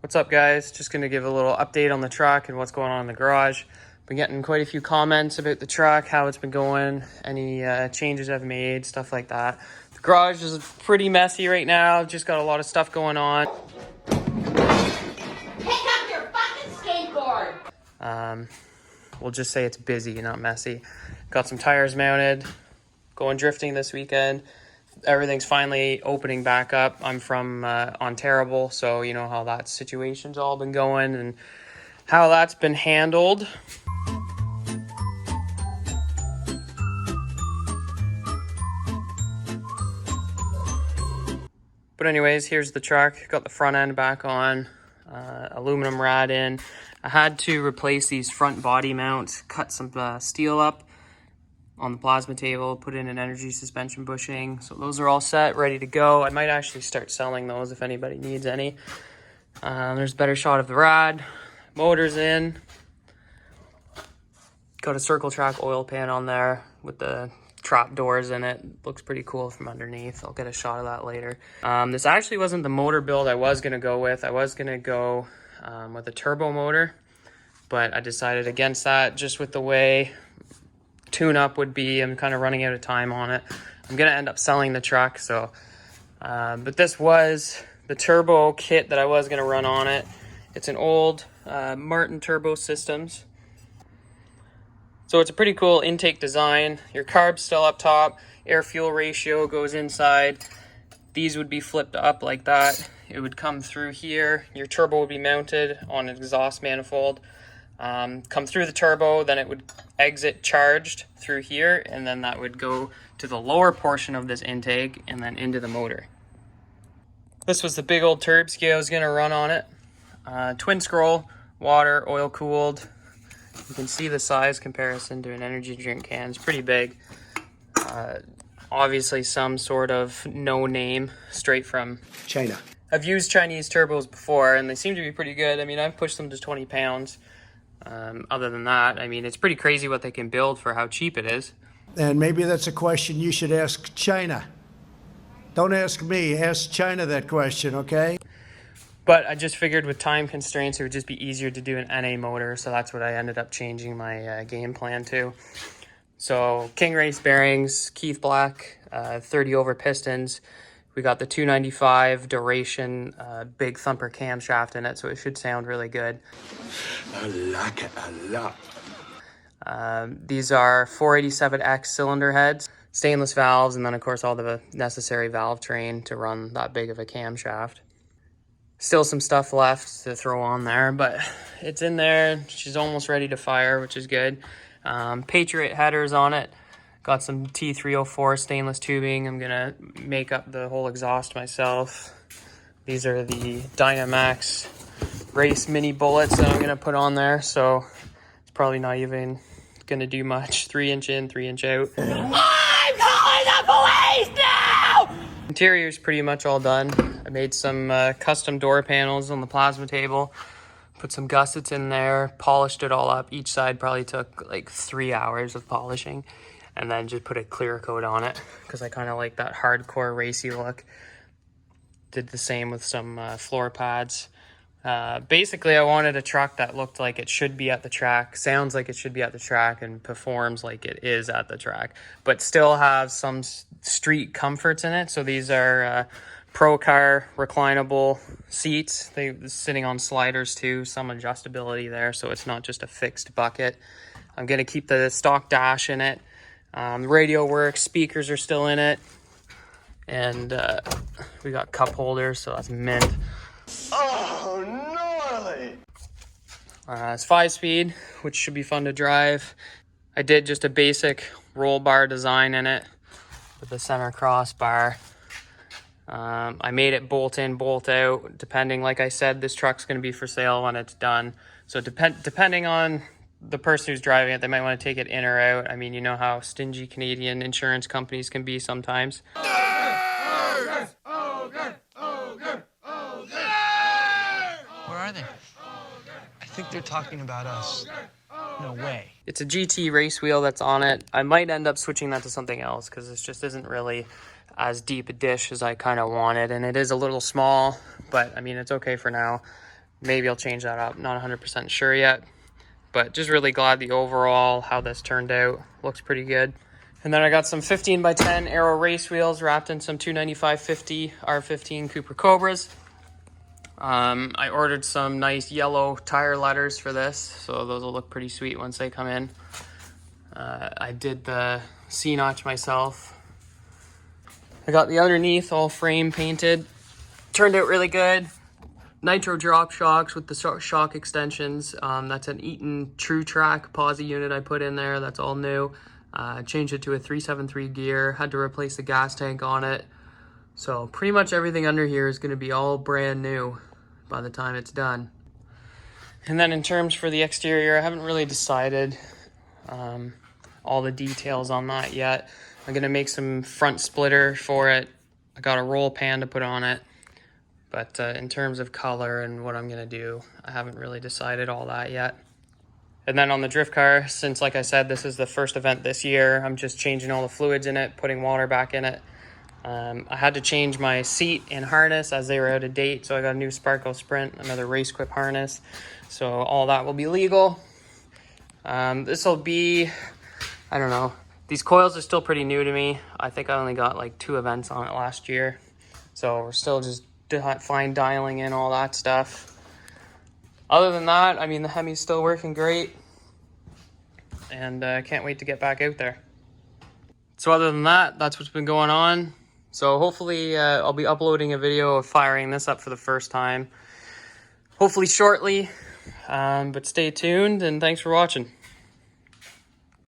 What's up, guys? Just going to give a little update on the truck and what's going on in the garage. Been getting quite a few comments about the truck, how it's been going, any changes I've made, stuff like that. The garage is pretty messy right now. Just got a lot of stuff going on. Pick up your fucking skateboard! We'll just say it's busy, not messy. Got some tires mounted, going drifting this weekend. Everything's finally opening back up. I'm from Ontario, so you know how that situation's all been going and how that's been handled. But anyways, here's the truck. Got the front end back on, aluminum rad in. I had to replace these front body mounts, cut some steel up on the plasma table, put in an energy suspension bushing. So those are all set, ready to go. I might actually start selling those if anybody needs any. There's a better shot of the rad. Motor's in. Got a circle track oil pan on there with the trap doors in it. Looks pretty cool from underneath. I'll get a shot of that later. This actually wasn't the motor build I was gonna go with. I was gonna go with a turbo motor, but I decided against that just with the way tune-up would be. I'm kind of running out of time on it. I'm gonna end up selling the truck, so but this was the turbo kit that I was gonna run on it. It's an old Martin Turbo Systems, so it's a pretty cool intake design. Your carb's still up top, air fuel ratio goes inside. These would be flipped up like that. It would come through here. Your turbo would be mounted on an exhaust manifold, come through the turbo, then it would exit charged through here, and then that would go to the lower portion of this intake and then into the motor. This was the big old turb ski I was gonna run on it. Twin scroll, water, oil cooled. You can see the size comparison to an energy drink can. It's pretty big. Obviously some sort of no name straight from China. I've used Chinese turbos before and they seem to be pretty good. I mean, I've pushed them to 20 pounds. Other than that, I mean, it's pretty crazy what they can build for how cheap it is. And maybe that's a question you should ask China. Don't ask me, ask China that question, okay? But I just figured with time constraints, it would just be easier to do an NA motor. So that's what I ended up changing my game plan to. So King Race bearings, Keith Black, 30 over pistons. We got the 295 duration big thumper camshaft in it, so it should sound really good. I like it a lot. These are 487X cylinder heads, stainless valves, and then of course all the necessary valve train to run that big of a camshaft. Still some stuff left to throw on there, but it's in there. She's almost ready to fire, which is good. Patriot headers on it. Got some T304 stainless tubing. I'm gonna make up the whole exhaust myself. These are the Dynamax race mini bullets that I'm gonna put on there, so it's probably not even gonna do much. 3-inch in, 3-inch out. I'm calling the police now! Interior's pretty much all done. I made some custom door panels on the plasma table. Put some gussets in there, polished it all up. Each side probably took like 3 hours of polishing. And then just put a clear coat on it because I kind of like that hardcore racy look. Did the same with some floor pads. Basically, I wanted a truck that looked like it should be at the track, sounds like it should be at the track, and performs like it is at the track, but still have some street comforts in it. So these are Pro Car reclinable seats. They're sitting on sliders too, some adjustability there, so it's not just a fixed bucket. I'm going to keep the stock dash in it. Radio works, speakers are still in it, and we got cup holders, so that's mint. Oh, gnarly! It's 5-speed, which should be fun to drive. I did just a basic roll bar design in it with the center crossbar. I made it bolt in, bolt out, depending, like I said, this truck's going to be for sale when it's done. So depending on the person who's driving it, they might want to take it in or out. I mean, you know how stingy Canadian insurance companies can be sometimes. Where are they? I think they're talking about us. No way. It's a GT race wheel that's on it. I might end up switching that to something else because this just isn't really as deep a dish as I kind of wanted. And it is a little small, but I mean, it's okay for now. Maybe I'll change that up. Not 100% sure yet. But just really glad the overall, how this turned out. Looks pretty good. And then I got some 15x10 Aero race wheels wrapped in some 295/50 R15 Cooper Cobras. I ordered some nice yellow tire letters for this, so those will look pretty sweet once they come in. I did the C-notch myself. I got the underneath all frame painted. Turned out really good. Nitro drop shocks with the shock extensions. That's an Eaton True Track posi unit I put in there. That's all new. Changed it to a 373 gear. Had to replace the gas tank on it. So pretty much everything under here is going to be all brand new by the time it's done. And then in terms for the exterior, I haven't really decided all the details on that yet. I'm going to make some front splitter for it. I got a roll pan to put on it. But in terms of color and what I'm going to do, I haven't really decided all that yet. And then on the drift car, since like I said, this is the first event this year, I'm just changing all the fluids in it, putting water back in it. I had to change my seat and harness as they were out of date, so I got a new Sparco Sprint, another Race Quip harness. So all that will be legal. This will be, I don't know, these coils are still pretty new to me. I think I only got like 2 events on it last year. So we're still just fine dialing in all that stuff. Other than that, I mean, the HEMI's still working great. And I can't wait to get back out there. So other than that, that's what's been going on. So hopefully I'll be uploading a video of firing this up for the first time. Hopefully shortly. But stay tuned and thanks for watching.